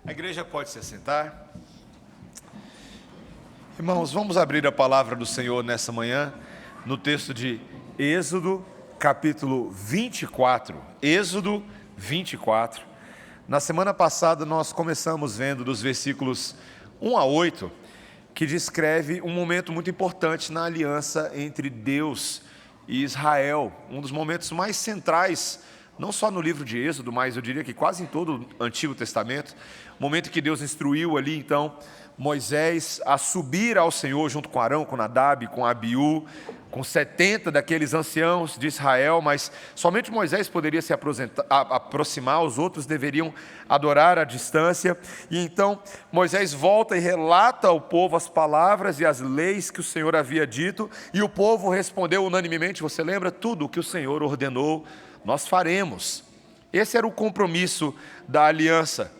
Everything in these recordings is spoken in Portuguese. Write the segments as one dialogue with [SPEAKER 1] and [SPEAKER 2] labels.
[SPEAKER 1] A igreja pode se assentar. Irmãos, vamos abrir a palavra do Senhor nessa manhã, no texto de Êxodo, capítulo 24. Êxodo 24. Na semana passada nós começamos vendo dos versículos 1 a 8, que descreve um momento muito importante na aliança entre Deus e Israel. Um dos momentos mais centrais, não só no livro de Êxodo, mas eu diria que quase em todo o Antigo Testamento. Momento que Deus instruiu ali, então, Moisés a subir ao Senhor junto com Arão, com Nadab, com Abiú, com 70 daqueles anciãos de Israel, mas somente Moisés poderia se aproximar, os outros deveriam adorar à distância. E então Moisés volta e relata ao povo as palavras e as leis que o Senhor havia dito, e o povo respondeu unanimemente, você lembra? Tudo o que o Senhor ordenou, nós faremos. Esse era o compromisso da aliança,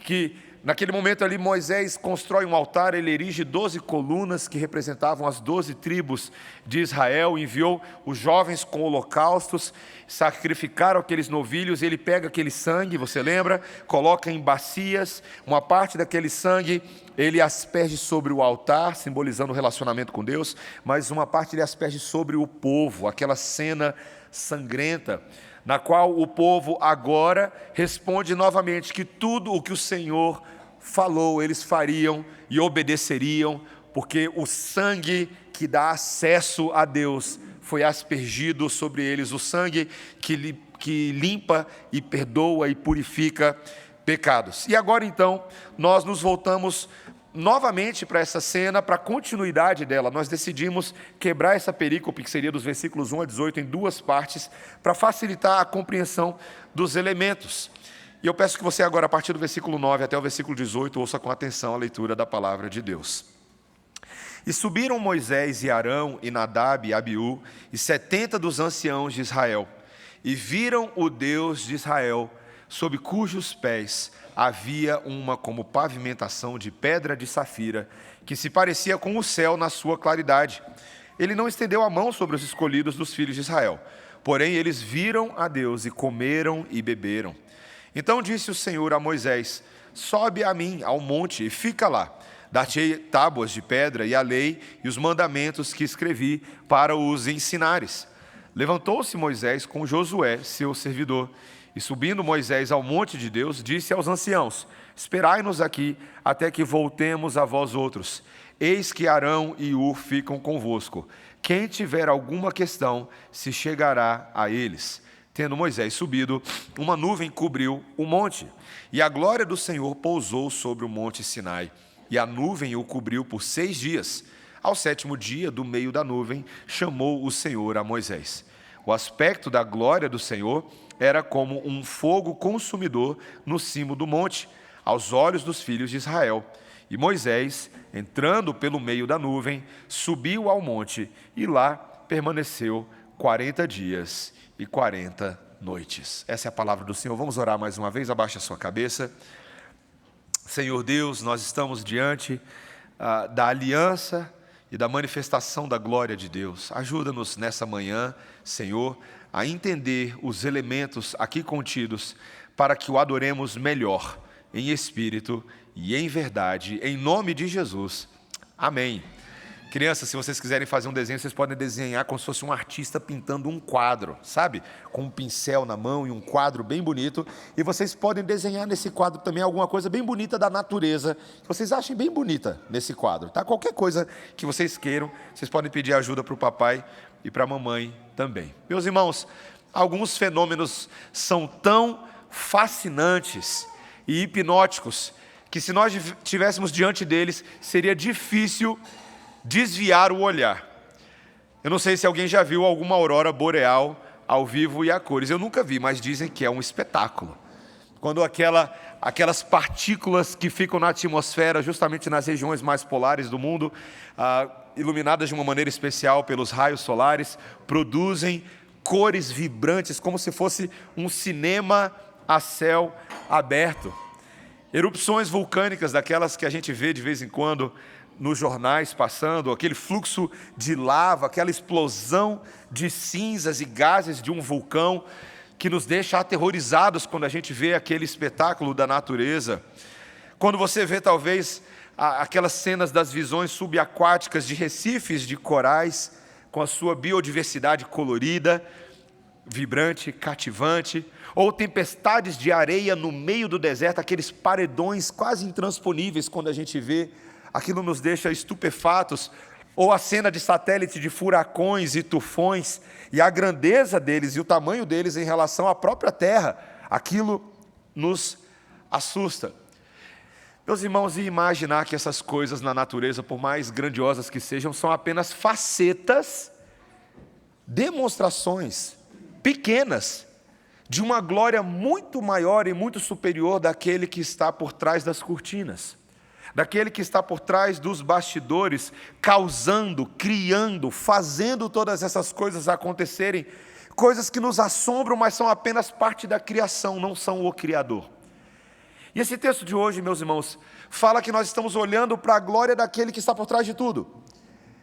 [SPEAKER 1] que naquele momento ali Moisés constrói um altar, ele erige 12 colunas que representavam as 12 tribos de Israel, enviou os jovens com holocaustos, sacrificaram aqueles novilhos, ele pega aquele sangue, você lembra? Coloca em bacias, uma parte daquele sangue ele asperge sobre o altar, simbolizando o relacionamento com Deus, mas uma parte ele asperge sobre o povo, aquela cena sangrenta, na qual o povo agora responde novamente que tudo o que o Senhor falou, eles fariam e obedeceriam, porque o sangue que dá acesso a Deus foi aspergido sobre eles, o sangue que limpa e perdoa e purifica pecados. E agora então, nós nos voltamos novamente para essa cena, para a continuidade dela. Nós decidimos quebrar essa perícope, que seria dos versículos 1 a 18, em duas partes, para facilitar a compreensão dos elementos. E eu peço que você agora, a partir do versículo 9 até o versículo 18, ouça com atenção a leitura da palavra de Deus. E subiram Moisés e Arão e Nadab e Abiú e 70 dos anciãos de Israel, e viram o Deus de Israel, sob cujos pés havia uma como pavimentação de pedra de safira, que se parecia com o céu na sua claridade. Ele não estendeu a mão sobre os escolhidos dos filhos de Israel, porém eles viram a Deus e comeram e beberam. Então disse o Senhor a Moisés: sobe a mim ao monte e fica lá. Dar-te-ei tábuas de pedra e a lei e os mandamentos que escrevi para os ensinares. Levantou-se Moisés com Josué, seu servidor, e subindo Moisés ao monte de Deus, disse aos anciãos: esperai-nos aqui até que voltemos a vós outros. Eis que Arão e Hur ficam convosco. Quem tiver alguma questão se chegará a eles. Tendo Moisés subido, uma nuvem cobriu o monte, e a glória do Senhor pousou sobre o monte Sinai. E a nuvem o cobriu por 6 dias. Ao 7º dia, do meio da nuvem, chamou o Senhor a Moisés. O aspecto da glória do Senhor era como um fogo consumidor no cimo do monte, aos olhos dos filhos de Israel. E Moisés, entrando pelo meio da nuvem, subiu ao monte e lá permaneceu 40 dias e 40 noites. Essa é a palavra do Senhor. Vamos orar mais uma vez, abaixe a sua cabeça. Senhor Deus, nós estamos diante da aliança e da manifestação da glória de Deus. Ajuda-nos nessa manhã, Senhor, a entender os elementos aqui contidos, para que o adoremos melhor, em espírito e em verdade, em nome de Jesus. Amém. Crianças, se vocês quiserem fazer um desenho, vocês podem desenhar como se fosse um artista pintando um quadro, sabe? Com um pincel na mão e um quadro bem bonito. E vocês podem desenhar nesse quadro também alguma coisa bem bonita da natureza, que vocês achem bem bonita nesse quadro, tá? Qualquer coisa que vocês queiram, vocês podem pedir ajuda para o papai e para a mamãe também. Meus irmãos, alguns fenômenos são tão fascinantes e hipnóticos que, se nós estivéssemos diante deles, seria difícil desviar o olhar. Eu não sei se alguém já viu alguma aurora boreal ao vivo e a cores. Eu nunca vi, mas dizem que é um espetáculo. Quando aquelas partículas que ficam na atmosfera, justamente nas regiões mais polares do mundo, iluminadas de uma maneira especial pelos raios solares, produzem cores vibrantes, como se fosse um cinema a céu aberto. Erupções vulcânicas, daquelas que a gente vê de vez em quando nos jornais passando, aquele fluxo de lava, aquela explosão de cinzas e gases de um vulcão, que nos deixa aterrorizados quando a gente vê aquele espetáculo da natureza. Quando você vê talvez aquelas cenas das visões subaquáticas de recifes de corais, com a sua biodiversidade colorida, vibrante, cativante, ou tempestades de areia no meio do deserto, aqueles paredões quase intransponíveis, quando a gente vê, aquilo nos deixa estupefatos, ou a cena de satélite de furacões e tufões, e a grandeza deles e o tamanho deles em relação à própria Terra, aquilo nos assusta. Meus irmãos, e imaginar que essas coisas na natureza, por mais grandiosas que sejam, são apenas facetas, demonstrações pequenas de uma glória muito maior e muito superior daquele que está por trás das cortinas, daquele que está por trás dos bastidores, causando, criando, fazendo todas essas coisas acontecerem, coisas que nos assombram, mas são apenas parte da criação, não são o Criador. E esse texto de hoje, meus irmãos, fala que nós estamos olhando para a glória daquele que está por trás de tudo,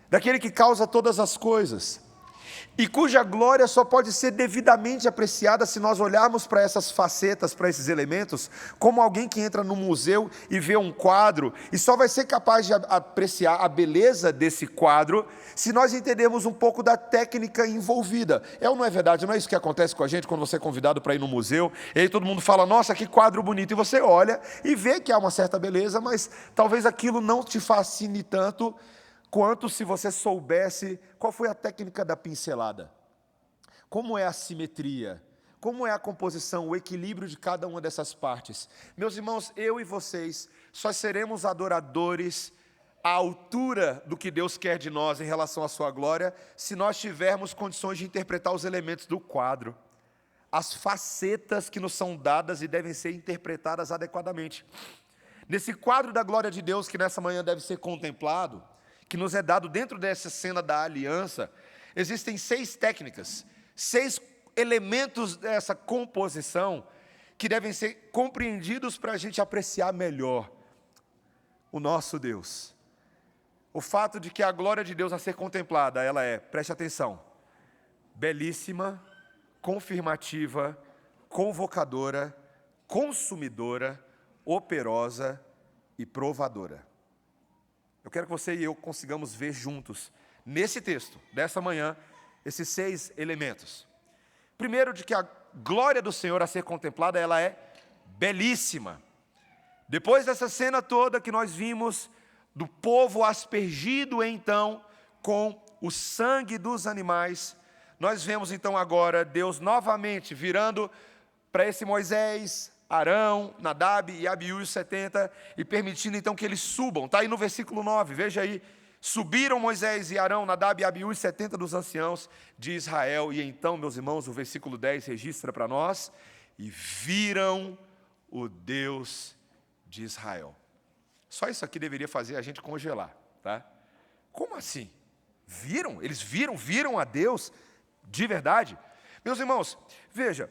[SPEAKER 1] daquele que causa todas as coisas, e cuja glória só pode ser devidamente apreciada se nós olharmos para essas facetas, para esses elementos, como alguém que entra no museu e vê um quadro, e só vai ser capaz de apreciar a beleza desse quadro se nós entendermos um pouco da técnica envolvida. É ou não é verdade? Não é isso que acontece com a gente quando você é convidado para ir no museu, e aí todo mundo fala, nossa, que quadro bonito, e você olha e vê que há uma certa beleza, mas talvez aquilo não te fascine tanto quanto se você soubesse qual foi a técnica da pincelada, como é a simetria, como é a composição, o equilíbrio de cada uma dessas partes. Meus irmãos, eu e vocês só seremos adoradores à altura do que Deus quer de nós em relação à sua glória, se nós tivermos condições de interpretar os elementos do quadro, as facetas que nos são dadas e devem ser interpretadas adequadamente. Nesse quadro da glória de Deus que nessa manhã deve ser contemplado, que nos é dado dentro dessa cena da aliança, existem 6 técnicas, 6 elementos dessa composição que devem ser compreendidos para a gente apreciar melhor o nosso Deus. O fato de que a glória de Deus a ser contemplada, ela é, preste atenção, belíssima, confirmativa, convocadora, consumidora, operosa e provadora. Eu quero que você e eu consigamos ver juntos, nesse texto, dessa manhã, esses 6 elementos. Primeiro, de que a glória do Senhor a ser contemplada, ela é belíssima. Depois dessa cena toda que nós vimos, do povo aspergido então com o sangue dos animais, nós vemos então agora Deus novamente virando para esse Moisés, Arão, Nadab e Abiú e os 70, e permitindo então que eles subam. Está aí no versículo 9, veja aí. Subiram Moisés e Arão, Nadab e Abiú e 70 dos anciãos de Israel. E então, meus irmãos, o versículo 10 registra para nós, e viram o Deus de Israel. Só isso aqui deveria fazer a gente congelar, tá? Como assim? Viram? Eles viram a Deus de verdade? Meus irmãos, veja,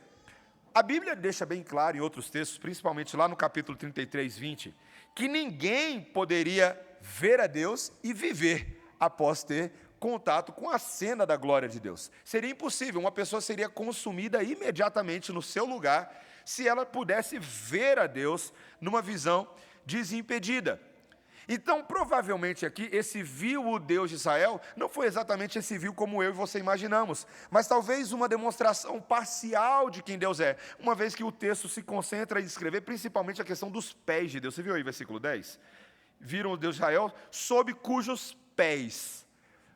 [SPEAKER 1] a Bíblia deixa bem claro em outros textos, principalmente lá no capítulo 33, 20, que ninguém poderia ver a Deus e viver após ter contato com a cena da glória de Deus. Seria impossível, uma pessoa seria consumida imediatamente no seu lugar se ela pudesse ver a Deus numa visão desimpedida. Então, provavelmente aqui, esse viu o Deus de Israel, não foi exatamente esse viu como eu e você imaginamos, mas talvez uma demonstração parcial de quem Deus é, uma vez que o texto se concentra em descrever principalmente a questão dos pés de Deus. Você viu aí, versículo 10? Viram o Deus de Israel sob cujos pés.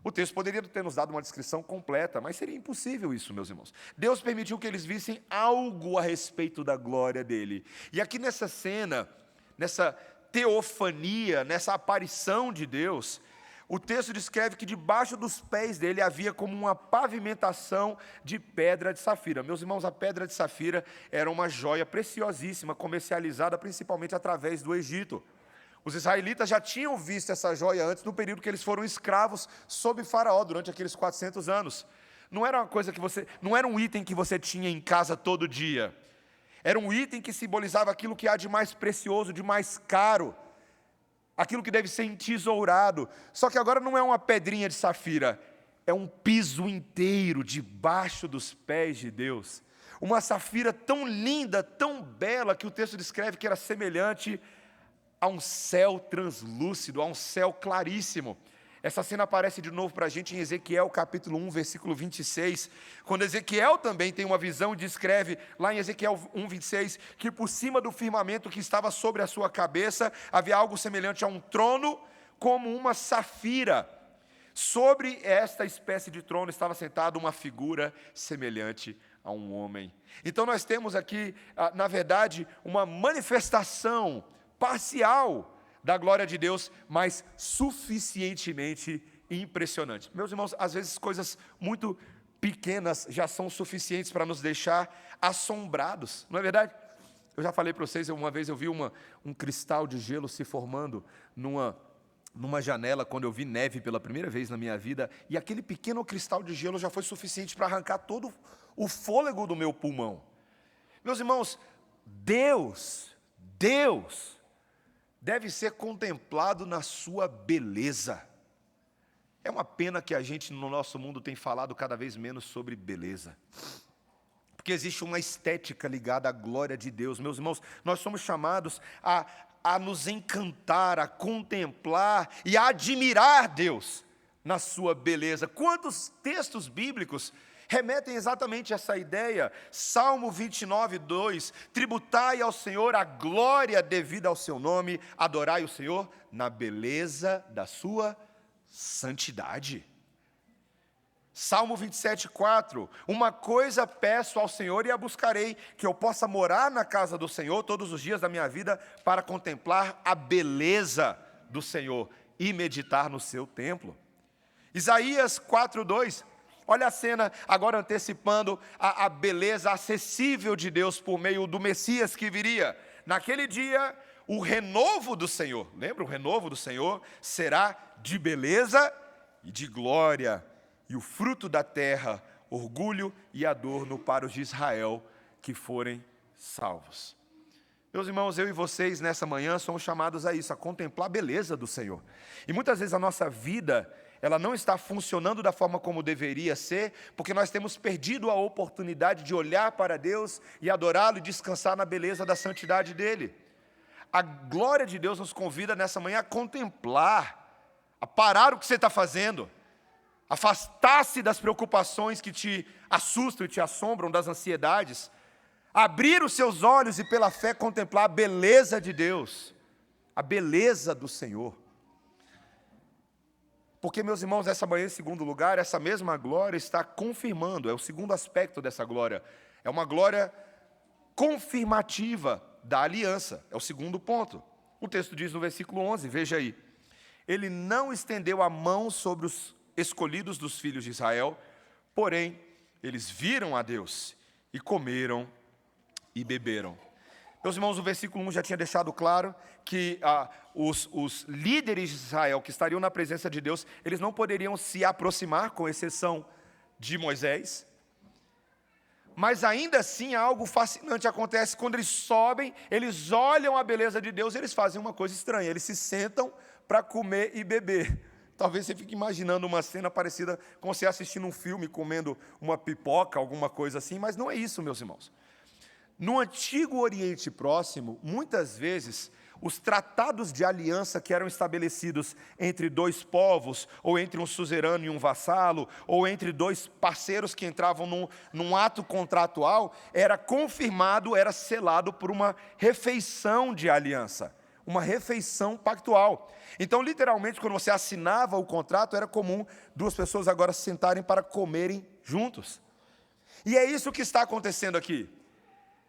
[SPEAKER 1] O texto poderia ter nos dado uma descrição completa, mas seria impossível isso, meus irmãos. Deus permitiu que eles vissem algo a respeito da glória dele. E aqui nessa cena, nessa teofania, nessa aparição de Deus, o texto descreve que debaixo dos pés dele havia como uma pavimentação de pedra de safira. Meus irmãos, a pedra de safira era uma joia preciosíssima, comercializada principalmente através do Egito. Os israelitas já tinham visto essa joia antes, no período que eles foram escravos sob Faraó, durante aqueles 400 anos. Não era uma coisa que não era um item que você tinha em casa todo dia. Era um item que simbolizava aquilo que há de mais precioso, de mais caro, aquilo que deve ser entesourado. Só que agora não é uma pedrinha de safira, é um piso inteiro debaixo dos pés de Deus. Uma safira tão linda, tão bela, que o texto descreve que era semelhante há um céu translúcido, há um céu claríssimo. Essa cena aparece de novo para a gente em Ezequiel capítulo 1, versículo 26, quando Ezequiel também tem uma visão e descreve, lá em Ezequiel 1, 26, que por cima do firmamento que estava sobre a sua cabeça, havia algo semelhante a um trono, como uma safira. Sobre esta espécie de trono estava sentada uma figura semelhante a um homem. Então nós temos aqui, na verdade, uma manifestação parcial da glória de Deus, mas suficientemente impressionante. Meus irmãos, às vezes coisas muito pequenas já são suficientes para nos deixar assombrados, não é verdade? Eu já falei para vocês, uma vez eu vi um cristal de gelo se formando numa janela, quando eu vi neve pela primeira vez na minha vida, e aquele pequeno cristal de gelo já foi suficiente para arrancar todo o fôlego do meu pulmão. Meus irmãos, Deus deve ser contemplado na sua beleza. É uma pena que a gente no nosso mundo tem falado cada vez menos sobre beleza, porque existe uma estética ligada à glória de Deus. Meus irmãos, nós somos chamados a nos encantar, a contemplar e a admirar Deus na sua beleza. Quantos textos bíblicos remetem exatamente a essa ideia? Salmo 29, 2, tributai ao Senhor a glória devida ao seu nome, adorai o Senhor na beleza da sua santidade. Salmo 27, 4, uma coisa peço ao Senhor e a buscarei, que eu possa morar na casa do Senhor todos os dias da minha vida, para contemplar a beleza do Senhor e meditar no seu templo. Isaías 4, 2, olha a cena agora antecipando a beleza acessível de Deus por meio do Messias que viria. Naquele dia, o renovo do Senhor, lembra? O renovo do Senhor será de beleza e de glória, e o fruto da terra, orgulho e adorno para os de Israel que forem salvos. Meus irmãos, eu e vocês nessa manhã somos chamados a isso, a contemplar a beleza do Senhor. E muitas vezes a nossa vida, ela não está funcionando da forma como deveria ser, porque nós temos perdido a oportunidade de olhar para Deus e adorá-lo e descansar na beleza da santidade dEle. A glória de Deus nos convida nessa manhã a contemplar, a parar o que você está fazendo, afastar-se das preocupações que te assustam e te assombram, das ansiedades, abrir os seus olhos e pela fé contemplar a beleza de Deus, a beleza do Senhor. Porque, meus irmãos, nessa manhã, em segundo lugar, essa mesma glória está confirmando, é o segundo aspecto dessa glória, é uma glória confirmativa da aliança, é o segundo ponto. O texto diz no versículo 11, veja aí, ele não estendeu a mão sobre os escolhidos dos filhos de Israel, porém, eles viram a Deus e comeram e beberam. Meus irmãos, o versículo 1 já tinha deixado claro que os líderes de Israel que estariam na presença de Deus, eles não poderiam se aproximar, com exceção de Moisés. Mas ainda assim, algo fascinante acontece quando eles sobem, eles olham a beleza de Deus, eles fazem uma coisa estranha, eles se sentam para comer e beber. Talvez você fique imaginando uma cena parecida com você assistindo um filme, comendo uma pipoca, alguma coisa assim, mas não é isso, meus irmãos. No Antigo Oriente Próximo, muitas vezes, os tratados de aliança que eram estabelecidos entre dois povos, ou entre um suzerano e um vassalo, ou entre dois parceiros que entravam num ato contratual, era confirmado, era selado por uma refeição de aliança, uma refeição pactual. Então, literalmente, quando você assinava o contrato, era comum duas pessoas agora se sentarem para comerem juntos. E é isso que está acontecendo aqui.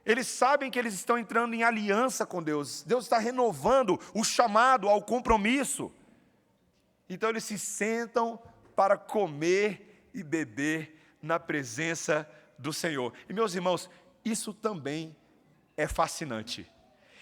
[SPEAKER 1] Eles sabem que eles estão entrando em aliança com Deus. Deus está renovando o chamado ao compromisso. Então eles se sentam para comer e beber na presença do Senhor. E meus irmãos, isso também é fascinante.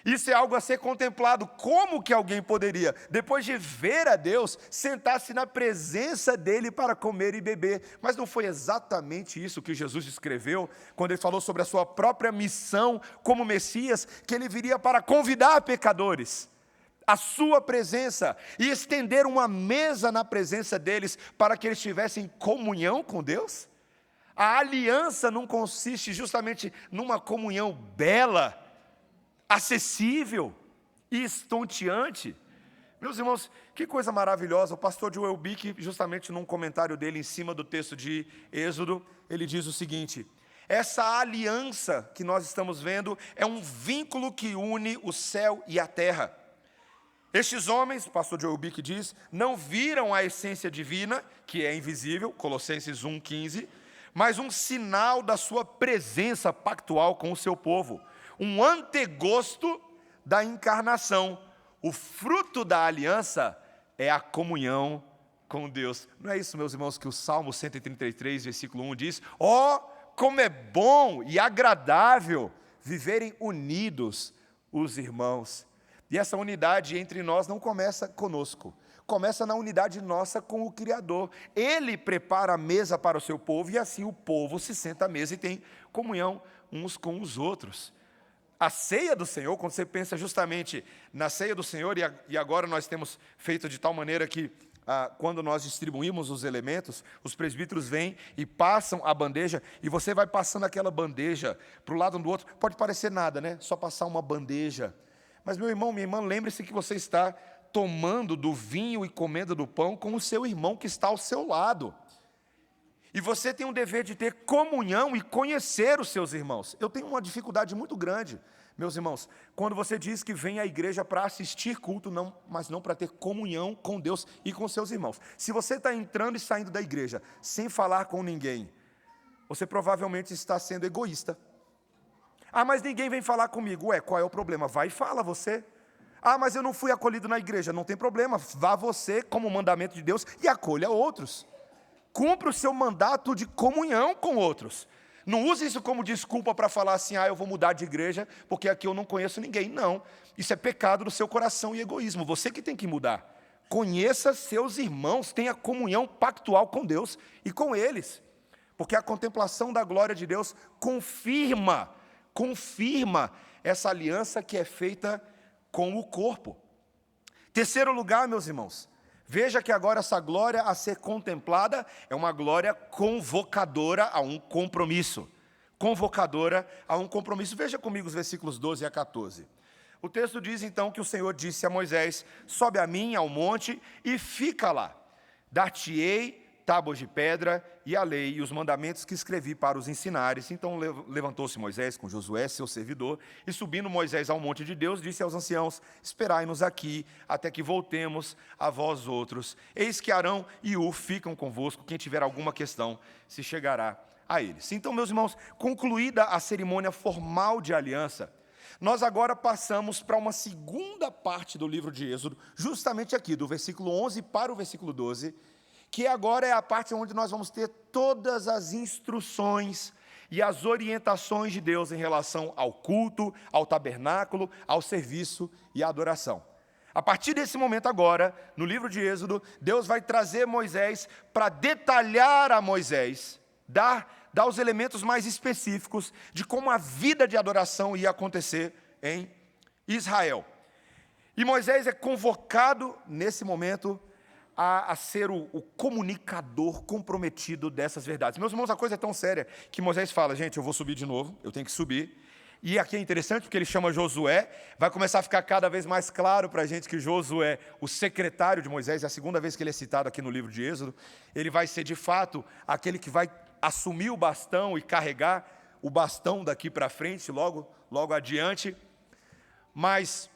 [SPEAKER 1] Isso é algo a ser contemplado. Como que alguém poderia, depois de ver a Deus, sentar-se na presença dEle para comer e beber? Mas não foi exatamente isso que Jesus escreveu, quando Ele falou sobre a sua própria missão como Messias, que Ele viria para convidar pecadores à sua presença e estender uma mesa na presença deles para que eles tivessem comunhão com Deus? A aliança não consiste justamente numa comunhão bela, acessível, e estonteante. Meus irmãos, que coisa maravilhosa. O pastor Joel Bick, justamente num comentário dele em cima do texto de Êxodo, ele diz o seguinte: essa aliança que nós estamos vendo é um vínculo que une o céu e a terra. Estes homens, o pastor Joel Bick diz, não viram a essência divina, que é invisível, Colossenses 1,15, mas um sinal da sua presença pactual com o seu povo, um antegosto da encarnação. O fruto da aliança é a comunhão com Deus. Não é isso, meus irmãos, que o Salmo 133, versículo 1 diz? Ó, como é bom e agradável viverem unidos os irmãos. E essa unidade entre nós não começa conosco, começa na unidade nossa com o Criador. Ele prepara a mesa para o seu povo e assim o povo se senta à mesa e tem comunhão uns com os outros. A ceia do Senhor, quando você pensa justamente na ceia do Senhor, e agora nós temos feito de tal maneira que quando nós distribuímos os elementos, os presbíteros vêm e passam a bandeja, e você vai passando aquela bandeja para o lado um do outro. Pode parecer nada, né? Só passar uma bandeja. Mas, meu irmão, minha irmã, lembre-se que você está tomando do vinho e comendo do pão com o seu irmão que está ao seu lado. E você tem um dever de ter comunhão e conhecer os seus irmãos. Eu tenho uma dificuldade muito grande, meus irmãos, quando você diz que vem à igreja para assistir culto, mas não para ter comunhão com Deus e com seus irmãos. Se você está entrando e saindo da igreja sem falar com ninguém, você provavelmente está sendo egoísta. Ah, mas ninguém vem falar comigo. Ué, qual é o problema? Vai e fala você. Ah, mas eu não fui acolhido na igreja. Não tem problema, vá você como mandamento de Deus e acolha outros. Cumpra o seu mandato de comunhão com outros. Não use isso como desculpa para falar assim, eu vou mudar de igreja porque aqui eu não conheço ninguém. Não, isso é pecado do seu coração e egoísmo. Você que tem que mudar. Conheça seus irmãos, tenha comunhão pactual com Deus e com eles. Porque a contemplação da glória de Deus confirma essa aliança que é feita com o corpo. Terceiro lugar, meus irmãos, veja que agora essa glória a ser contemplada é uma glória convocadora a um compromisso. Convocadora a um compromisso. Veja comigo os versículos 12 a 14. O texto diz então que o Senhor disse a Moisés: sobe a mim ao monte e fica lá. Dar-te-ei tábuas de pedra e a lei e os mandamentos que escrevi para os ensinares. Então levantou-se Moisés com Josué, seu servidor, e subindo Moisés ao monte de Deus, disse aos anciãos: esperai-nos aqui, até que voltemos a vós outros. Eis que Arão e Ur ficam convosco, quem tiver alguma questão se chegará a eles. Então, meus irmãos, concluída a cerimônia formal de aliança, nós agora passamos para uma segunda parte do livro de Êxodo, justamente aqui, do versículo 11 para o versículo 12, que agora é a parte onde nós vamos ter todas as instruções e as orientações de Deus em relação ao culto, ao tabernáculo, ao serviço e à adoração. A partir desse momento agora, no livro de Êxodo, Deus vai trazer Moisés para detalhar a Moisés, dar os elementos mais específicos de como a vida de adoração ia acontecer em Israel. E Moisés é convocado nesse momento a ser o comunicador comprometido dessas verdades. Meus irmãos, a coisa é tão séria que Moisés fala: gente, eu vou subir de novo, eu tenho que subir. E aqui é interessante porque ele chama Josué, vai começar a ficar cada vez mais claro para a gente que Josué, o secretário de Moisés, é a segunda vez que ele é citado aqui no livro de Êxodo, ele vai ser de fato aquele que vai assumir o bastão e carregar o bastão daqui para frente, logo adiante. Mas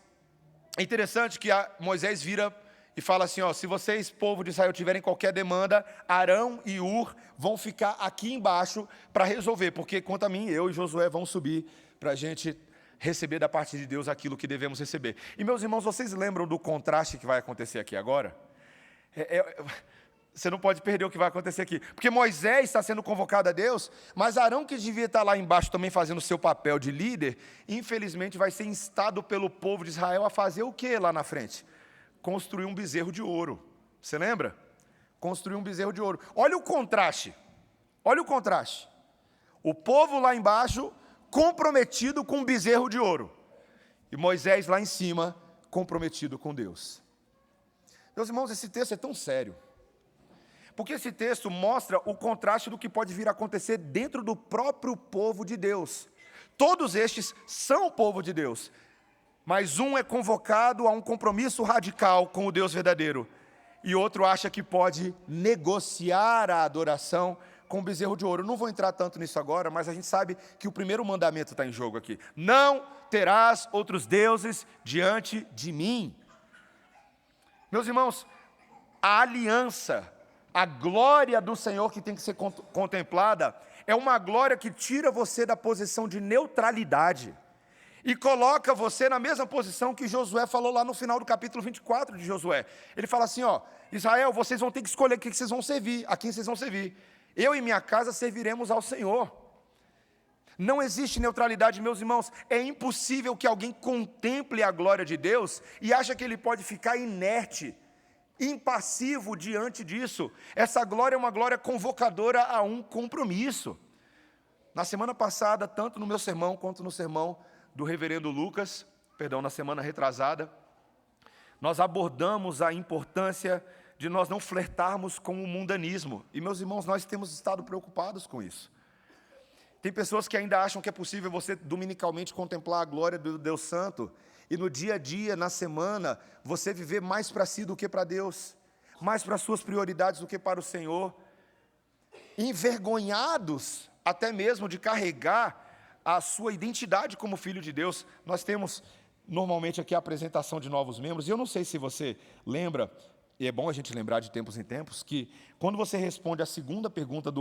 [SPEAKER 1] é interessante que Moisés vira e fala assim: se vocês, povo de Israel, tiverem qualquer demanda, Arão e Ur vão ficar aqui embaixo para resolver, porque quanto a mim, eu e Josué vamos subir para a gente receber da parte de Deus aquilo que devemos receber. E, meus irmãos, vocês lembram do contraste que vai acontecer aqui agora? Você não pode perder o que vai acontecer aqui, porque Moisés está sendo convocado a Deus, mas Arão, que devia estar lá embaixo também fazendo o seu papel de líder, infelizmente vai ser instado pelo povo de Israel a fazer o que lá na frente? Construir um bezerro de ouro. Você lembra? Construir um bezerro de ouro. Olha o contraste. Olha o contraste. O povo lá embaixo comprometido com um bezerro de ouro. E Moisés lá em cima comprometido com Deus. Meus irmãos, esse texto é tão sério. Porque esse texto mostra o contraste do que pode vir a acontecer dentro do próprio povo de Deus. Todos estes são o povo de Deus. mas um é convocado a um compromisso radical com o Deus verdadeiro, e outro acha que pode negociar a adoração com o bezerro de ouro. Eu não vou entrar tanto nisso agora, mas a gente sabe que o primeiro mandamento está em jogo aqui. Não terás outros deuses diante de mim. Meus irmãos, a aliança, a glória do Senhor que tem que ser contemplada, é uma glória que tira você da posição de neutralidade e coloca você na mesma posição que Josué falou lá no final do capítulo 24 de Josué. Ele fala assim, Israel, vocês vão ter que escolher a quem vocês vão servir, a quem vocês vão servir. Eu e minha casa serviremos ao Senhor. Não existe neutralidade, meus irmãos. É impossível que alguém contemple a glória de Deus e ache que ele pode ficar inerte, impassivo diante disso. Essa glória é uma glória convocadora a um compromisso. Na semana passada, tanto no meu sermão quanto no sermão do reverendo Lucas, na semana retrasada, nós abordamos a importância de nós não flertarmos com o mundanismo. E, meus irmãos, nós temos estado preocupados com isso. Tem pessoas que ainda acham que é possível você dominicalmente contemplar a glória do Deus Santo e no dia a dia, na semana, você viver mais para si do que para Deus, mais para as suas prioridades do que para o Senhor, envergonhados até mesmo de carregar a sua identidade como filho de Deus. Nós temos normalmente aqui a apresentação de novos membros, e eu não sei se você lembra, e é bom a gente lembrar de tempos em tempos, que quando você responde a segunda pergunta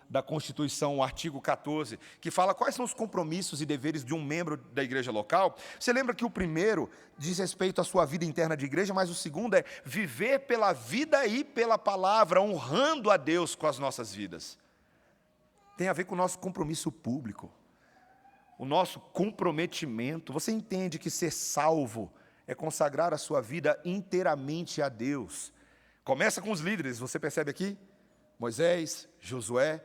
[SPEAKER 1] da Constituição, o artigo 14, que fala quais são os compromissos e deveres de um membro da igreja local, você lembra que o primeiro diz respeito à sua vida interna de igreja, mas o segundo é viver pela vida e pela palavra, honrando a Deus com as nossas vidas. Tem a ver com o nosso compromisso público, o nosso comprometimento. Você entende que ser salvo é consagrar a sua vida inteiramente a Deus. Começa com os líderes, você percebe aqui? Moisés, Josué,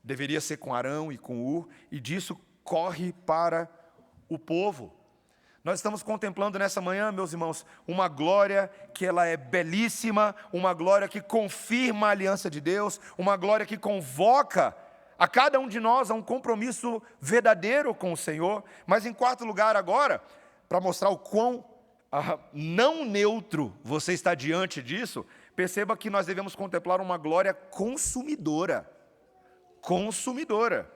[SPEAKER 1] deveria ser com Arão e com Ur, e disso corre para o povo. Nós estamos contemplando nessa manhã, meus irmãos, uma glória que ela é belíssima, uma glória que confirma a aliança de Deus, uma glória que convoca a cada um de nós a um compromisso verdadeiro com o Senhor. Mas em quarto lugar agora, para mostrar o quão não neutro você está diante disso, perceba que nós devemos contemplar uma glória consumidora. Consumidora.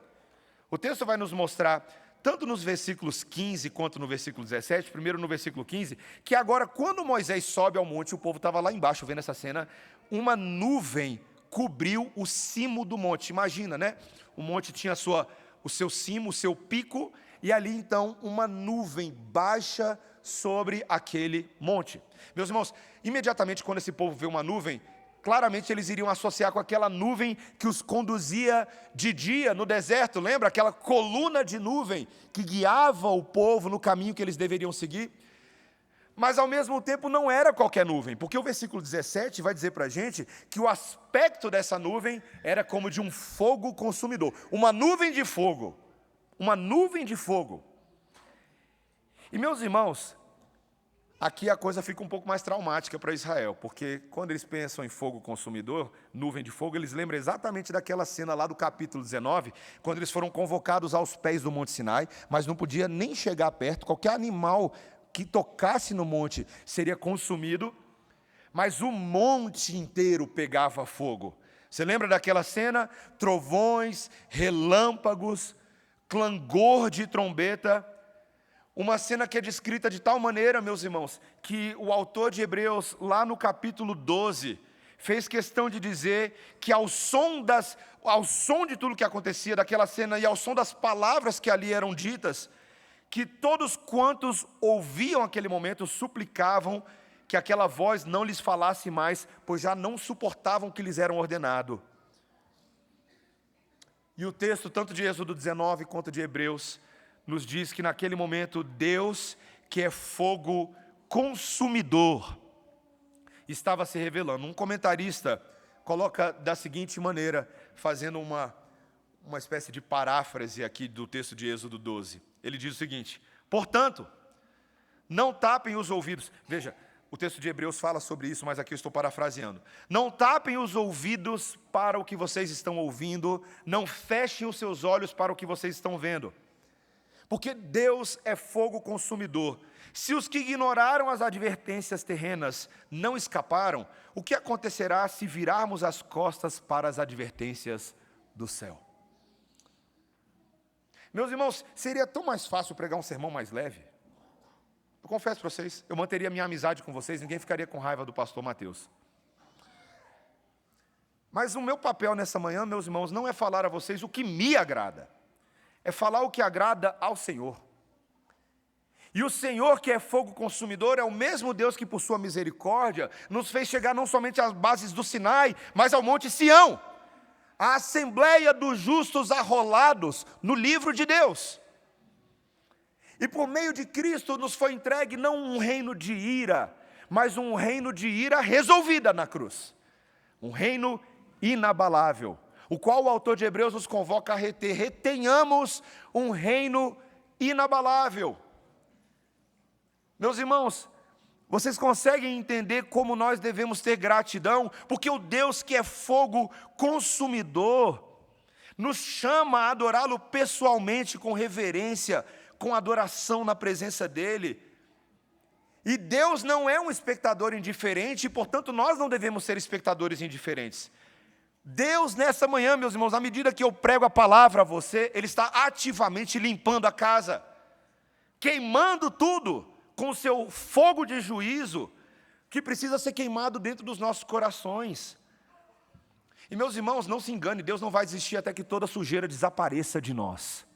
[SPEAKER 1] O texto vai nos mostrar, tanto nos versículos 15 quanto no versículo 17, primeiro no versículo 15, que agora quando Moisés sobe ao monte, o povo estava lá embaixo vendo essa cena, uma nuvem cobriu o cimo do monte. Imagina, né? O monte tinha o seu cimo, o seu pico, e ali então uma nuvem baixa sobre aquele monte. Meus irmãos, imediatamente quando esse povo vê uma nuvem, claramente eles iriam associar com aquela nuvem que os conduzia de dia no deserto, lembra? Aquela coluna de nuvem que guiava o povo no caminho que eles deveriam seguir. Mas ao mesmo tempo não era qualquer nuvem, porque o versículo 17 vai dizer para a gente que o aspecto dessa nuvem era como de um fogo consumidor, uma nuvem de fogo, uma nuvem de fogo. E meus irmãos, aqui a coisa fica um pouco mais traumática para Israel, porque quando eles pensam em fogo consumidor, nuvem de fogo, eles lembram exatamente daquela cena lá do capítulo 19, quando eles foram convocados aos pés do Monte Sinai, mas não podia nem chegar perto, qualquer animal que tocasse no monte seria consumido, mas o monte inteiro pegava fogo. Você lembra daquela cena? Trovões, relâmpagos, clangor de trombeta. Uma cena que é descrita de tal maneira, meus irmãos, que o autor de Hebreus, lá no capítulo 12, fez questão de dizer que ao som de tudo que acontecia daquela cena e ao som das palavras que ali eram ditas, que todos quantos ouviam aquele momento suplicavam que aquela voz não lhes falasse mais, pois já não suportavam o que lhes era ordenado. E o texto, tanto de Êxodo 19 quanto de Hebreus, nos diz que naquele momento Deus, que é fogo consumidor, estava se revelando. Um comentarista coloca da seguinte maneira, fazendo uma espécie de paráfrase aqui do texto de Êxodo 12. Ele diz o seguinte: portanto, não tapem os ouvidos. Veja, o texto de Hebreus fala sobre isso, mas aqui eu estou parafraseando. Não tapem os ouvidos para o que vocês estão ouvindo, não fechem os seus olhos para o que vocês estão vendo. Porque Deus é fogo consumidor. Se os que ignoraram as advertências terrenas não escaparam, o que acontecerá se virarmos as costas para as advertências do céu? Meus irmãos, seria tão mais fácil pregar um sermão mais leve. Eu confesso para vocês, eu manteria minha amizade com vocês, ninguém ficaria com raiva do pastor Mateus. Mas o meu papel nessa manhã, meus irmãos, não é falar a vocês o que me agrada, é falar o que agrada ao Senhor. E o Senhor, que é fogo consumidor, é o mesmo Deus que, por sua misericórdia, nos fez chegar não somente às bases do Sinai, mas ao Monte Sião, a assembleia dos justos arrolados no livro de Deus. E por meio de Cristo nos foi entregue não um reino de ira, mas um reino de ira resolvida na cruz. Um reino inabalável, o qual o autor de Hebreus nos convoca a reter. Retenhamos um reino inabalável. Meus irmãos, vocês conseguem entender como nós devemos ter gratidão? Porque o Deus que é fogo consumidor nos chama a adorá-lo pessoalmente, com reverência, com adoração na presença dEle. E Deus não é um espectador indiferente, e portanto nós não devemos ser espectadores indiferentes. Deus nessa manhã, meus irmãos, à medida que eu prego a palavra a você, Ele está ativamente limpando a casa, queimando tudo com o seu fogo de juízo, que precisa ser queimado dentro dos nossos corações. E meus irmãos, não se engane, Deus não vai desistir até que toda sujeira desapareça de nós.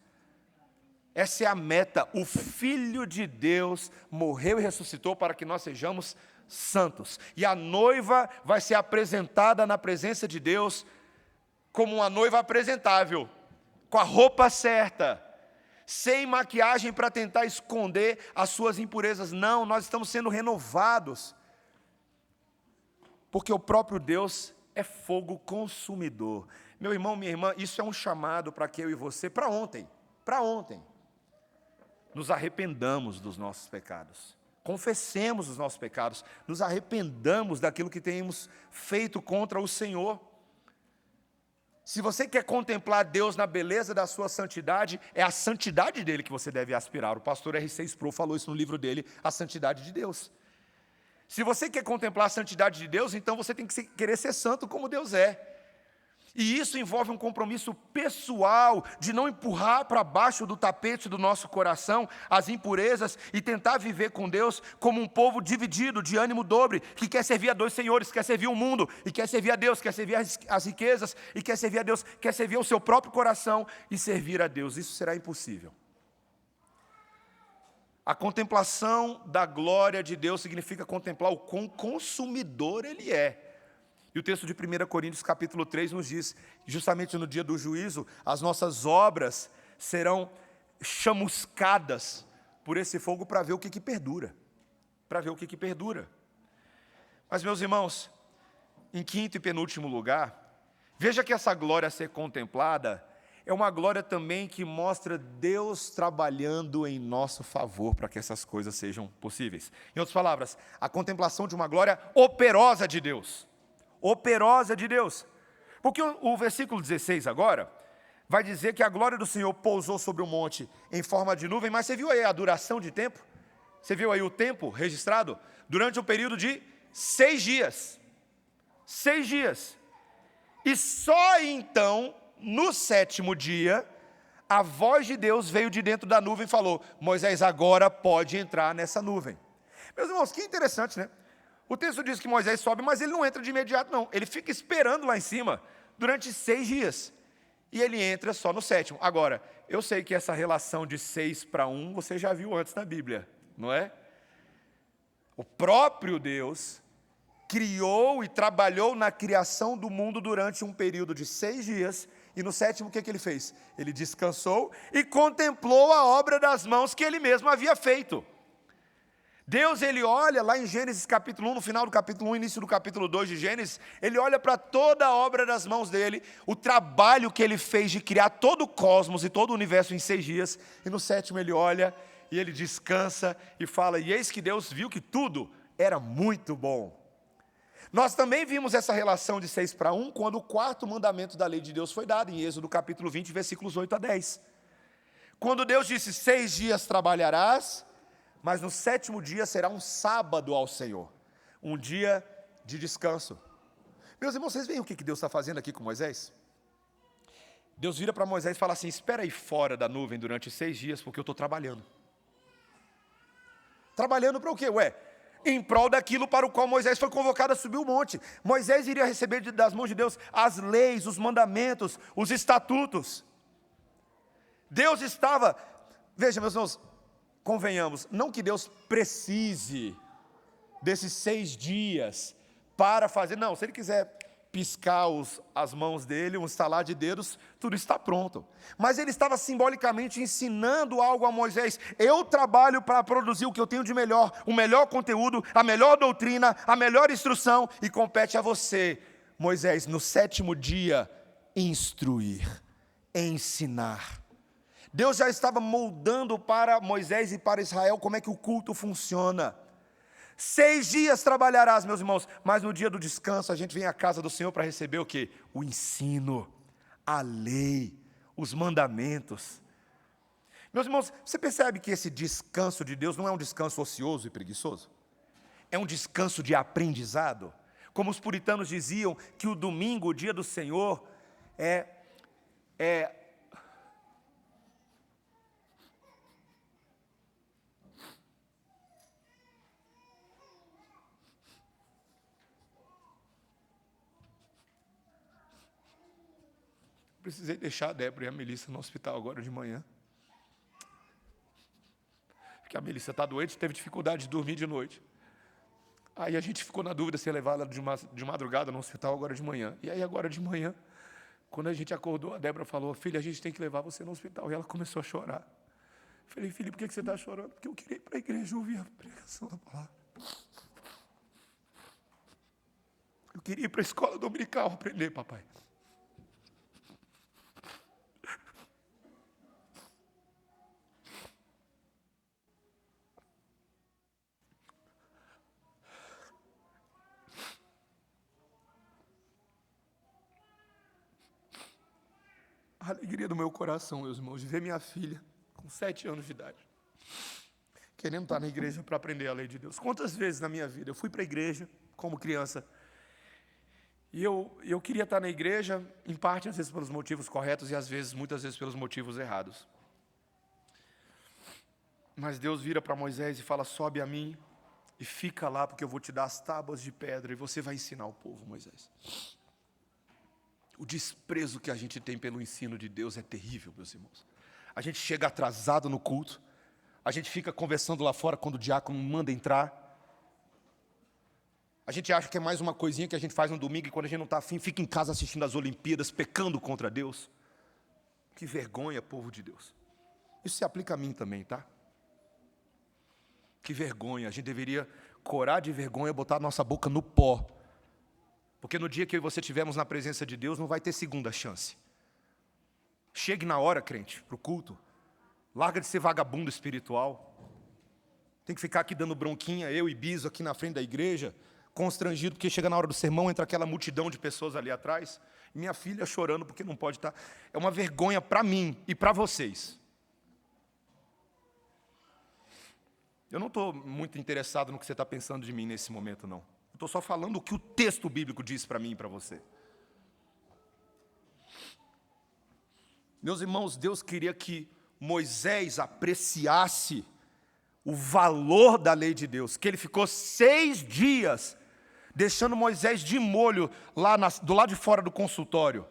[SPEAKER 1] Essa é a meta. O Filho de Deus morreu e ressuscitou para que nós sejamos santos. E a noiva vai ser apresentada na presença de Deus como uma noiva apresentável, com a roupa certa, sem maquiagem para tentar esconder as suas impurezas. Não, nós estamos sendo renovados, porque o próprio Deus é fogo consumidor. Meu irmão, minha irmã, isso é um chamado para que eu e você, para ontem, nos arrependamos dos nossos pecados, confessemos os nossos pecados, nos arrependamos daquilo que temos feito contra o Senhor. Se você quer contemplar Deus na beleza da sua santidade, é a santidade dele que você deve aspirar. O pastor R.C. Sproul falou isso no livro dele, A Santidade de Deus. Se você quer contemplar a santidade de Deus, então você tem que querer ser santo como Deus é. E isso envolve um compromisso pessoal de não empurrar para baixo do tapete do nosso coração as impurezas e tentar viver com Deus como um povo dividido, de ânimo dobre, que quer servir a dois senhores, quer servir o mundo e quer servir a Deus, quer servir as riquezas e quer servir a Deus, quer servir o seu próprio coração e servir a Deus. Isso será impossível. A contemplação da glória de Deus significa contemplar o quão consumidor Ele é. E o texto de 1 Coríntios capítulo 3 nos diz, justamente no dia do juízo, as nossas obras serão chamuscadas por esse fogo para ver o que perdura. Mas, meus irmãos, em quinto e penúltimo lugar, veja que essa glória a ser contemplada é uma glória também que mostra Deus trabalhando em nosso favor para que essas coisas sejam possíveis. Em outras palavras, a contemplação de uma glória operosa de Deus. Operosa de Deus. Porque o versículo 16 agora vai dizer que a glória do Senhor pousou sobre o monte em forma de nuvem, mas você viu aí a duração de tempo? Você viu aí o tempo registrado? Durante um período de 6 dias. 6 dias. E só então, no 7º dia, a voz de Deus veio de dentro da nuvem e falou: Moisés, agora pode entrar nessa nuvem. Meus irmãos, que interessante, né? O texto diz que Moisés sobe, mas ele não entra de imediato, não. Ele fica esperando lá em cima durante 6 dias. E ele entra só no 7º. Agora, eu sei que essa relação de 6 para 1, você já viu antes na Bíblia, não é? O próprio Deus criou e trabalhou na criação do mundo durante um período de 6 dias. E no 7º, o que ele fez? Ele descansou e contemplou a obra das mãos que ele mesmo havia feito. Deus, ele olha lá em Gênesis capítulo 1, no final do capítulo 1, início do capítulo 2 de Gênesis, ele olha para toda a obra das mãos dele, o trabalho que ele fez de criar todo o cosmos e todo o universo em 6 dias, e no 7º ele olha e ele descansa e fala, e eis que Deus viu que tudo era muito bom. Nós também vimos essa relação de 6 para 1, quando o 4º mandamento da lei de Deus foi dado, em Êxodo capítulo 20, versículos 8 a 10. Quando Deus disse, 6 dias trabalharás, mas no sétimo dia será um sábado ao Senhor, um dia de descanso. Meus irmãos, vocês veem o que Deus está fazendo aqui com Moisés? Deus vira para Moisés e fala assim: espera aí fora da nuvem durante 6 dias, porque eu estou trabalhando. Trabalhando para o quê? Em prol daquilo para o qual Moisés foi convocado a subir o monte. Moisés iria receber das mãos de Deus as leis, os mandamentos, os estatutos. Deus estava, veja meus irmãos, convenhamos, não que Deus precise desses 6 dias para fazer, não, se Ele quiser piscar as mãos dele, um estalar de dedos, tudo está pronto. Mas ele estava simbolicamente ensinando algo a Moisés: eu trabalho para produzir o que eu tenho de melhor, o melhor conteúdo, a melhor doutrina, a melhor instrução, e compete a você, Moisés, no 7º dia, instruir, ensinar. Deus já estava moldando para Moisés e para Israel como é que o culto funciona. 6 dias trabalharás, meus irmãos, mas no dia do descanso a gente vem à casa do Senhor para receber o quê? O ensino, a lei, os mandamentos. Meus irmãos, você percebe que esse descanso de Deus não é um descanso ocioso e preguiçoso? É um descanso de aprendizado. Como os puritanos diziam que o domingo, o dia do Senhor, Precisei deixar a Débora e a Melissa no hospital agora de manhã. Porque a Melissa está doente, teve dificuldade de dormir de noite. Aí a gente ficou na dúvida se ia levar ela de madrugada no hospital agora de manhã. E aí agora de manhã, quando a gente acordou, a Débora falou: filha, a gente tem que levar você no hospital. E ela começou a chorar. Eu falei: filha, por que você está chorando? Porque eu queria ir para a igreja ouvir a pregação da palavra. Eu queria ir para a escola dominical aprender, papai. A alegria do meu coração, meus irmãos, de ver minha filha com 7 anos de idade, querendo estar na igreja para aprender a lei de Deus. Quantas vezes na minha vida eu fui para a igreja como criança, e eu queria estar na igreja, em parte às vezes pelos motivos corretos e muitas vezes pelos motivos errados. Mas Deus vira para Moisés e fala: sobe a mim e fica lá, porque eu vou te dar as tábuas de pedra e você vai ensinar o povo, Moisés. O desprezo que a gente tem pelo ensino de Deus é terrível, meus irmãos. A gente chega atrasado no culto, a gente fica conversando lá fora quando o diácono manda entrar. A gente acha que é mais uma coisinha que a gente faz no domingo, e quando a gente não está afim, fica em casa assistindo as Olimpíadas, pecando contra Deus. Que vergonha, povo de Deus. Isso se aplica a mim também, tá? Que vergonha, a gente deveria corar de vergonha, botar a nossa boca no pó. Porque no dia que eu e você estivermos na presença de Deus, não vai ter segunda chance. Chegue na hora, crente, para o culto. Larga de ser vagabundo espiritual. Tem que ficar aqui dando bronquinha, eu e Biso aqui na frente da igreja, constrangido, porque chega na hora do sermão, entra aquela multidão de pessoas ali atrás, e minha filha chorando porque não pode estar. É uma vergonha para mim e para vocês. Eu não estou muito interessado no que você está pensando de mim nesse momento, não. Estou só falando o que o texto bíblico diz para mim e para você. Meus irmãos, Deus queria que Moisés apreciasse o valor da lei de Deus, que ele ficou 6 dias deixando Moisés de molho lá do lado de fora do consultório.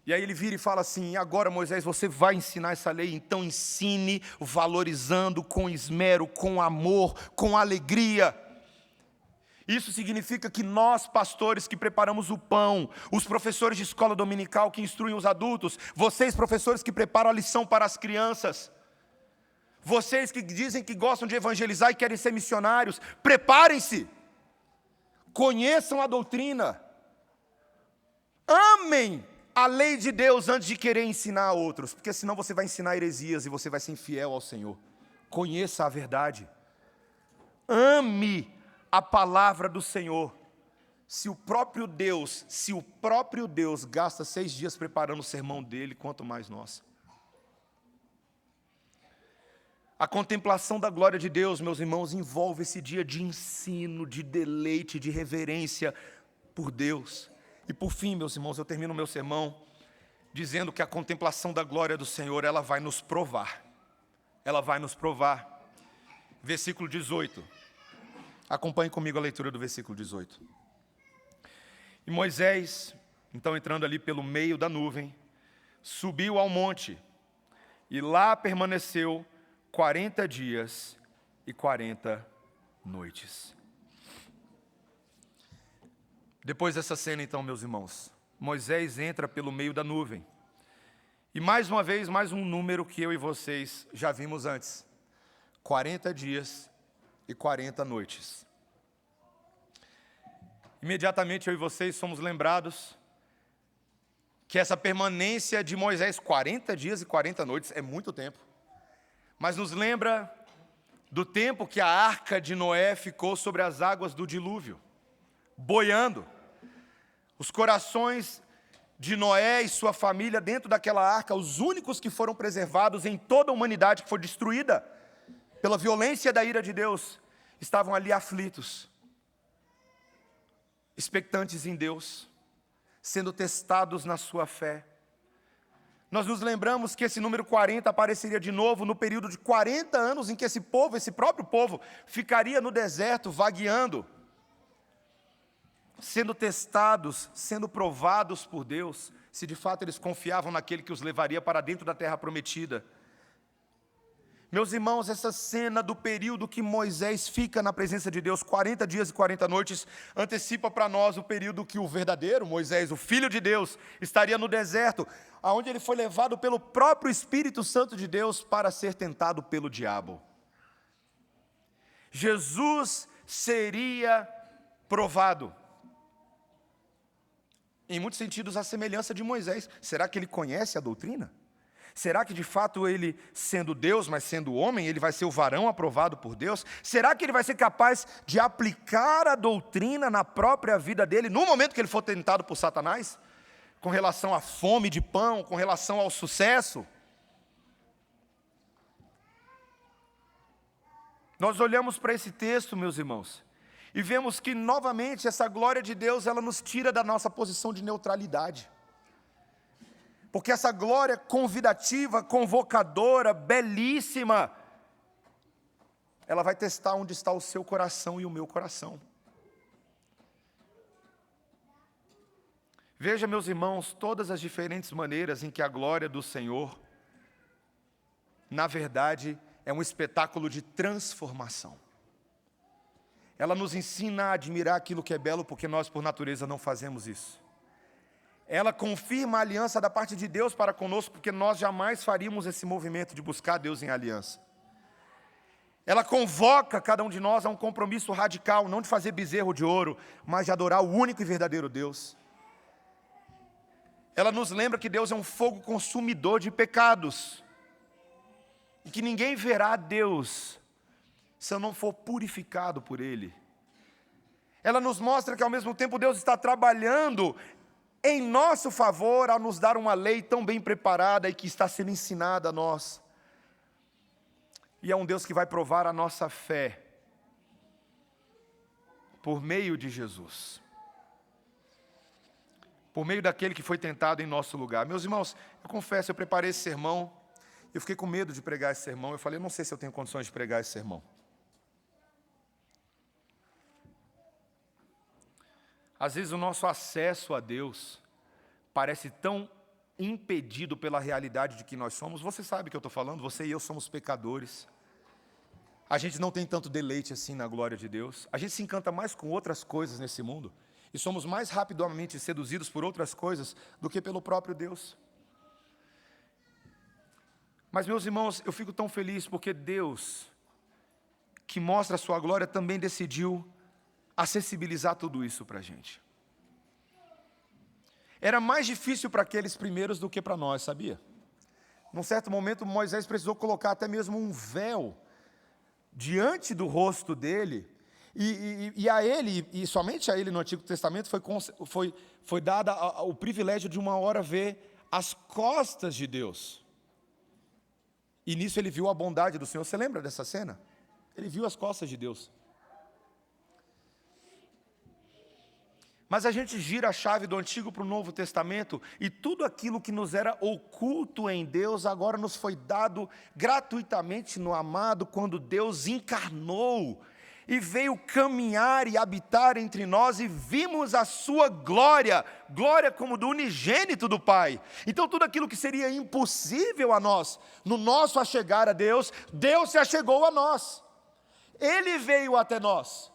[SPEAKER 1] E aí ele vira e fala assim: e agora, Moisés, você vai ensinar essa lei, então ensine valorizando com esmero, com amor, com alegria. Isso significa que nós, pastores que preparamos o pão, os professores de escola dominical que instruem os adultos, vocês, professores que preparam a lição para as crianças, vocês que dizem que gostam de evangelizar e querem ser missionários, preparem-se, conheçam a doutrina, amem a lei de Deus antes de querer ensinar a outros, porque senão você vai ensinar heresias e você vai ser infiel ao Senhor. Conheça a verdade. Ame a palavra do Senhor. Se o próprio Deus gasta 6 dias preparando o sermão dele, quanto mais nós. A contemplação da glória de Deus, meus irmãos, envolve esse dia de ensino, de deleite, de reverência por Deus. E por fim, meus irmãos, eu termino o meu sermão dizendo que a contemplação da glória do Senhor, ela vai nos provar. Ela vai nos provar. Versículo 18. Acompanhe comigo a leitura do versículo 18. E Moisés, então entrando ali pelo meio da nuvem, subiu ao monte e lá permaneceu 40 dias e 40 noites. Depois dessa cena, então, meus irmãos, Moisés entra pelo meio da nuvem. E mais uma vez, mais um número que eu e vocês já vimos antes. 40 dias e 40 noites. Imediatamente eu e vocês somos lembrados que essa permanência de Moisés, 40 dias e 40 noites, é muito tempo. Mas nos lembra do tempo que a arca de Noé ficou sobre as águas do dilúvio, boiando. Os corações de Noé e sua família dentro daquela arca, os únicos que foram preservados em toda a humanidade que foi destruída pela violência da ira de Deus, estavam ali aflitos, expectantes em Deus, sendo testados na sua fé. Nós nos lembramos que esse número 40 apareceria de novo no período de 40 anos em que esse povo, esse próprio povo, ficaria no deserto, vagueando, sendo testados, sendo provados por Deus, se de fato eles confiavam naquele que os levaria para dentro da terra prometida. Meus irmãos, essa cena do período que Moisés fica na presença de Deus, 40 dias e 40 noites, antecipa para nós o período que o verdadeiro Moisés, o Filho de Deus, estaria no deserto, aonde ele foi levado pelo próprio Espírito Santo de Deus para ser tentado pelo diabo. Jesus seria provado. Em muitos sentidos, a semelhança de Moisés. Será que ele conhece a doutrina? Será que de fato ele, sendo Deus, mas sendo homem, ele vai ser o varão aprovado por Deus? Será que ele vai ser capaz de aplicar a doutrina na própria vida dele, no momento que ele for tentado por Satanás? Com relação à fome de pão, com relação ao sucesso? Nós olhamos para esse texto, meus irmãos, e vemos que, novamente, essa glória de Deus, ela nos tira da nossa posição de neutralidade. Porque essa glória convidativa, convocadora, belíssima, ela vai testar onde está o seu coração e o meu coração. Veja, meus irmãos, todas as diferentes maneiras em que a glória do Senhor, na verdade, é um espetáculo de transformação. Ela nos ensina a admirar aquilo que é belo, porque nós, por natureza, não fazemos isso. Ela confirma a aliança da parte de Deus para conosco, porque nós jamais faríamos esse movimento de buscar Deus em aliança. Ela convoca cada um de nós a um compromisso radical, não de fazer bezerro de ouro, mas de adorar o único e verdadeiro Deus. Ela nos lembra que Deus é um fogo consumidor de pecados, e que ninguém verá Deus se eu não for purificado por Ele. Ela nos mostra que ao mesmo tempo Deus está trabalhando em nosso favor ao nos dar uma lei tão bem preparada e que está sendo ensinada a nós. E é um Deus que vai provar a nossa fé por meio de Jesus, por meio daquele que foi tentado em nosso lugar. Meus irmãos, eu confesso, eu preparei esse sermão, eu fiquei com medo de pregar esse sermão, eu falei, eu não sei se eu tenho condições de pregar esse sermão. Às vezes o nosso acesso a Deus parece tão impedido pela realidade de que nós somos. Você sabe o que eu estou falando, você e eu somos pecadores. A gente não tem tanto deleite assim na glória de Deus. A gente se encanta mais com outras coisas nesse mundo. E somos mais rapidamente seduzidos por outras coisas do que pelo próprio Deus. Mas, meus irmãos, eu fico tão feliz porque Deus, que mostra a sua glória, também decidiu acessibilizar tudo isso para a gente. Era mais difícil para aqueles primeiros do que para nós, sabia? Num certo momento, Moisés precisou colocar até mesmo um véu diante do rosto dele, e a ele, e somente a ele no Antigo Testamento, foi dado o privilégio de uma hora ver as costas de Deus. E nisso ele viu a bondade do Senhor. Você lembra dessa cena? Ele viu as costas de Deus. Mas a gente gira a chave do Antigo para o Novo Testamento e tudo aquilo que nos era oculto em Deus agora nos foi dado gratuitamente no amado, quando Deus encarnou e veio caminhar e habitar entre nós e vimos a sua glória, glória como do unigênito do Pai. Então tudo aquilo que seria impossível a nós, no nosso achegar a Deus, Deus se achegou a nós. Ele veio até nós,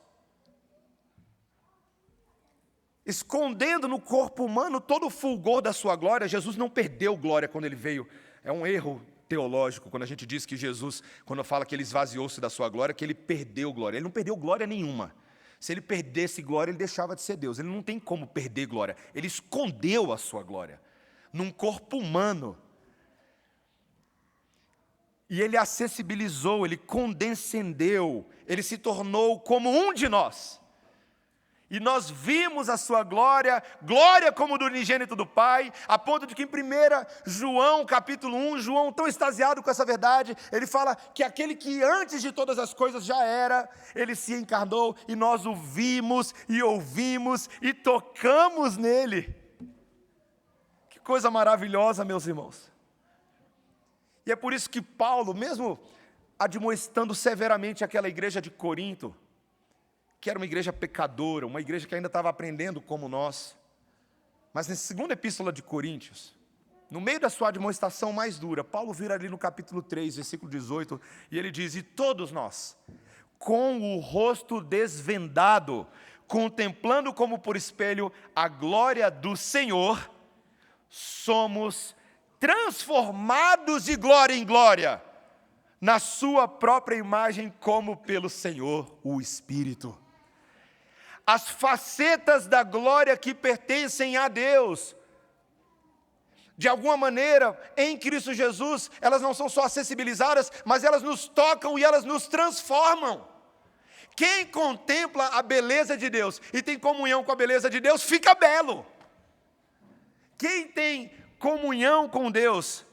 [SPEAKER 1] escondendo no corpo humano todo o fulgor da sua glória. Jesus não perdeu glória quando ele veio. É um erro teológico quando a gente diz que Jesus, quando fala que ele esvaziou-se da sua glória, que ele perdeu glória. Ele não perdeu glória nenhuma. Se ele perdesse glória, ele deixava de ser Deus. Ele não tem como perder glória. Ele escondeu a sua glória num corpo humano. E ele acessibilizou, ele condescendeu, ele se tornou como um de nós. E nós vimos a sua glória, glória como do unigênito do Pai, a ponto de que em 1 João, capítulo 1, João, tão extasiado com essa verdade, ele fala que aquele que antes de todas as coisas já era, ele se encarnou e nós o vimos e ouvimos e tocamos nele. Que coisa maravilhosa, meus irmãos. E é por isso que Paulo, mesmo admoestando severamente aquela igreja de Corinto, que era uma igreja pecadora, uma igreja que ainda estava aprendendo como nós. Mas na segunda epístola de Coríntios, no meio da sua admoestação mais dura, Paulo vira ali no capítulo 3, versículo 18, e ele diz: e todos nós, com o rosto desvendado, contemplando como por espelho a glória do Senhor, somos transformados de glória em glória, na sua própria imagem, como pelo Senhor, o Espírito. As facetas da glória que pertencem a Deus, de alguma maneira, em Cristo Jesus, elas não são só acessibilizadas, mas elas nos tocam e elas nos transformam. Quem contempla a beleza de Deus e tem comunhão com a beleza de Deus, fica belo. Quem tem comunhão com Deus,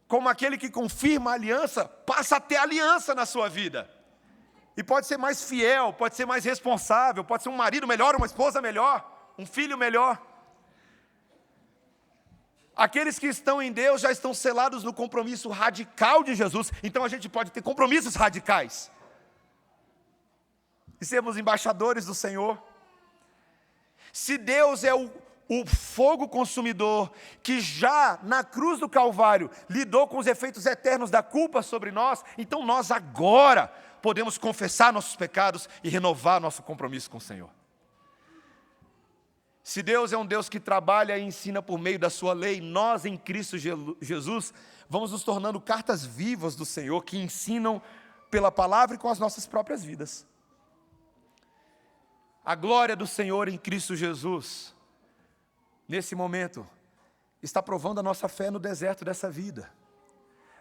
[SPEAKER 1] como aquele que confirma a aliança, passa a ter aliança na sua vida. E pode ser mais fiel, pode ser mais responsável, pode ser um marido melhor, uma esposa melhor, um filho melhor. Aqueles que estão em Deus já estão selados no compromisso radical de Jesus, então a gente pode ter compromissos radicais. E sermos embaixadores do Senhor. Se Deus é o fogo consumidor, que já na cruz do Calvário lidou com os efeitos eternos da culpa sobre nós, então nós agora podemos confessar nossos pecados e renovar nosso compromisso com o Senhor. Se Deus é um Deus que trabalha e ensina por meio da sua lei, nós em Cristo Jesus vamos nos tornando cartas vivas do Senhor, que ensinam pela palavra e com as nossas próprias vidas. A glória do Senhor em Cristo Jesus, nesse momento, está provando a nossa fé no deserto dessa vida.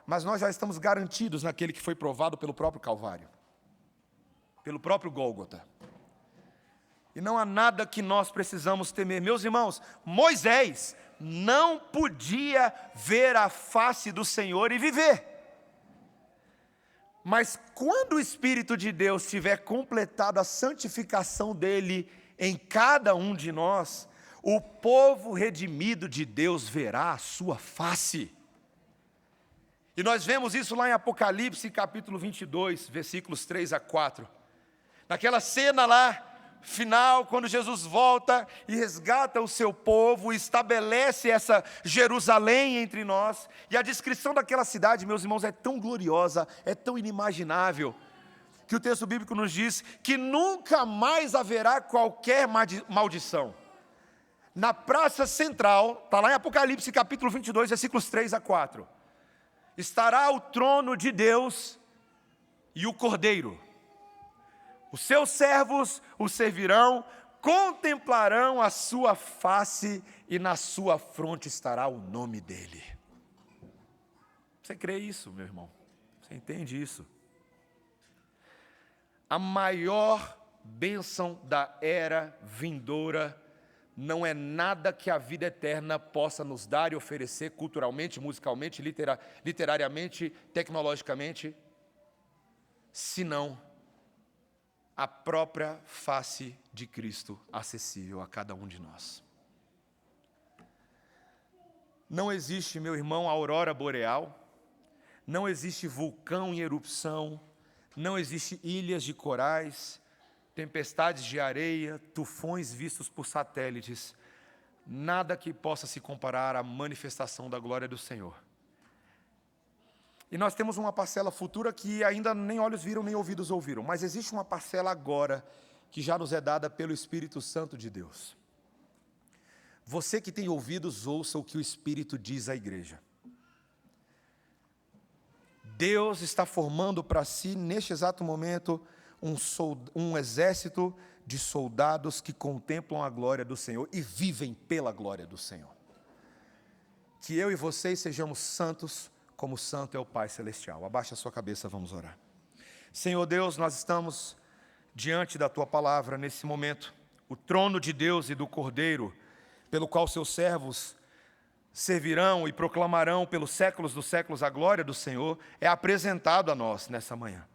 [SPEAKER 1] Mas nós já estamos garantidos naquele que foi provado pelo próprio Calvário, pelo próprio Gólgota. E não há nada que nós precisamos temer. Meus irmãos, Moisés não podia ver a face do Senhor e viver. Mas quando o Espírito de Deus tiver completado a santificação dele em cada um de nós, o povo redimido de Deus verá a sua face. E nós vemos isso lá em Apocalipse, capítulo 22, versículos 3 a 4. Naquela cena lá, final, quando Jesus volta e resgata o seu povo, estabelece essa Jerusalém entre nós. E a descrição daquela cidade, meus irmãos, é tão gloriosa, é tão inimaginável, que o texto bíblico nos diz que nunca mais haverá qualquer maldição. Na praça central, está lá em Apocalipse capítulo 22, versículos 3 a 4. Estará o trono de Deus e o Cordeiro. Os seus servos o servirão, contemplarão a sua face e na sua fronte estará o nome dele. Você crê isso, meu irmão? Você entende isso? A maior bênção da era vindoura não é nada que a vida eterna possa nos dar e oferecer culturalmente, musicalmente, literariamente, tecnologicamente, senão a própria face de Cristo acessível a cada um de nós. Não existe, meu irmão, aurora boreal, não existe vulcão em erupção, não existe ilhas de corais, tempestades de areia, tufões vistos por satélites, nada que possa se comparar à manifestação da glória do Senhor. E nós temos uma parcela futura que ainda nem olhos viram, nem ouvidos ouviram, mas existe uma parcela agora que já nos é dada pelo Espírito Santo de Deus. Você que tem ouvidos, ouça o que o Espírito diz à igreja. Deus está formando para si, neste exato momento, um exército de soldados que contemplam a glória do Senhor e vivem pela glória do Senhor. Que eu e vocês sejamos santos, como santo é o Pai Celestial. Abaixa a sua cabeça, vamos orar. Senhor Deus, nós estamos diante da Tua palavra nesse momento. O trono de Deus e do Cordeiro, pelo qual seus servos servirão e proclamarão pelos séculos dos séculos a glória do Senhor, é apresentado a nós nessa manhã.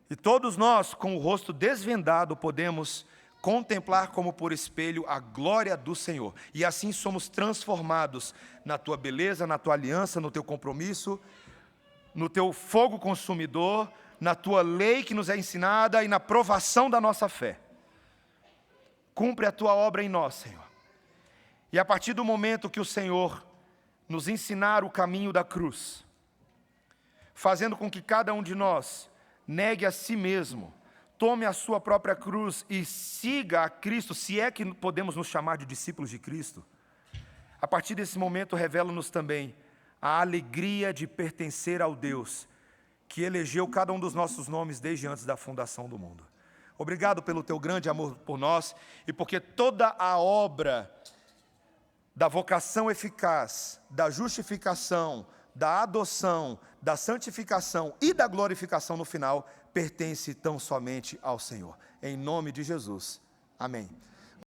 [SPEAKER 1] E todos nós, com o rosto desvendado, podemos contemplar como por espelho a glória do Senhor. E assim somos transformados na Tua beleza, na Tua aliança, no Teu compromisso, no Teu fogo consumidor, na Tua lei que nos é ensinada e na provação da nossa fé. Cumpre a Tua obra em nós, Senhor. E a partir do momento que o Senhor nos ensinar o caminho da cruz, fazendo com que cada um de nós negue a si mesmo, tome a sua própria cruz e siga a Cristo, se é que podemos nos chamar de discípulos de Cristo, a partir desse momento revela-nos também a alegria de pertencer ao Deus que elegeu cada um dos nossos nomes desde antes da fundação do mundo. Obrigado pelo Teu grande amor por nós e porque toda a obra da vocação eficaz, da justificação, da adoção, da santificação e da glorificação no final, pertence tão somente ao Senhor. Em nome de Jesus. Amém.